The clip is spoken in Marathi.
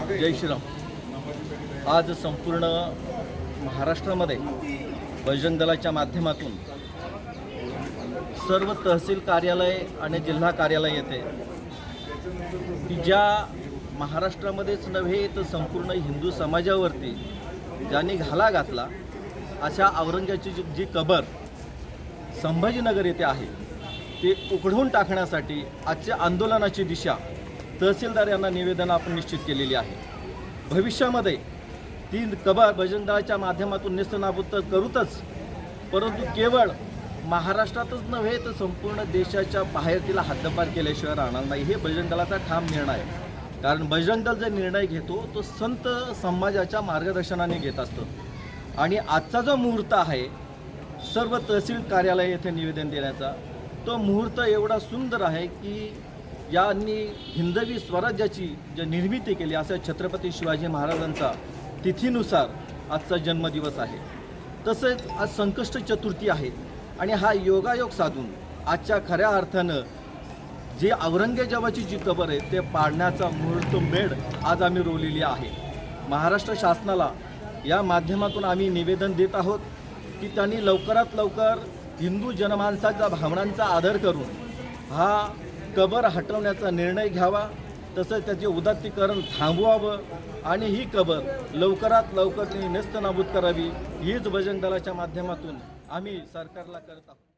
जय श्रीराम। आज संपूर्ण महाराष्ट्रामध्ये बजरंग दलाच्या माध्यमातून सर्व तहसील कार्यालय आणि जिल्हा कार्यालय येते की ज्या महाराष्ट्रामध्येच नव्हे तर संपूर्ण हिंदू समाजावरती ज्यांनी घाला घातला अशा औरंगजेबाची जी कबर संभाजीनगर येथे आहे ते उघडून टाकण्यासाठी आजच्या आंदोलनाची दिशा तहसीलदार यांना निवेदन आपण निश्चित केलेली आहे। भविष्यामध्ये ती कबर बजरंग दलाच्या माध्यमातून नेस्तनाबूत तर करूतच, परंतु केवळ महाराष्ट्रातच नव्हे तर संपूर्ण देशाच्या बाहेर तिला हद्दपार केल्याशिवाय राहणार नाही। हे बजरंग दलाचा ठाम निर्णय आहे। कारण बजरंग दल जे निर्णय घेतो तो संत समाजाच्या मार्गदर्शनाने घेत असतो आणि आजचा जो मुहूर्त आहे सर्व तहसील कार्यालय येथे निवेदन देण्याचा, तो मुहूर्त एवढा सुंदर आहे की यांनी हिंदवी स्वराज्याची जी निर्मिती केली अशा छत्रपती शिवाजी महाराजांचा तिथीनुसार आजचा जन्मदिवस आहे। तसेच आज संकष्ट चतुर्थी आहे आणि हा योगायोग साधून आजच्या खऱ्या अर्थानं जे औरंगजेबाची जी कबर आहे ते पाडण्याचा मुहूर्त मेढ आज आम्ही रोवलेली आहे। महाराष्ट्र शासनाला या माध्यमातून आम्ही निवेदन देत आहोत की त्यांनी लवकरात लवकर हिंदू जनमानसाच्या भावनांचा आदर करून हा कबर हटवण्याचा निर्णय घ्यावा, तसंच त्याचे उदात्तीकरण थांबवावं आणि ही कबर लवकरात लवकर नेस्तनाबूत करावी। हीच बजरंग दलाच्या माध्यमातून आम्ही सरकारला करत आहोत।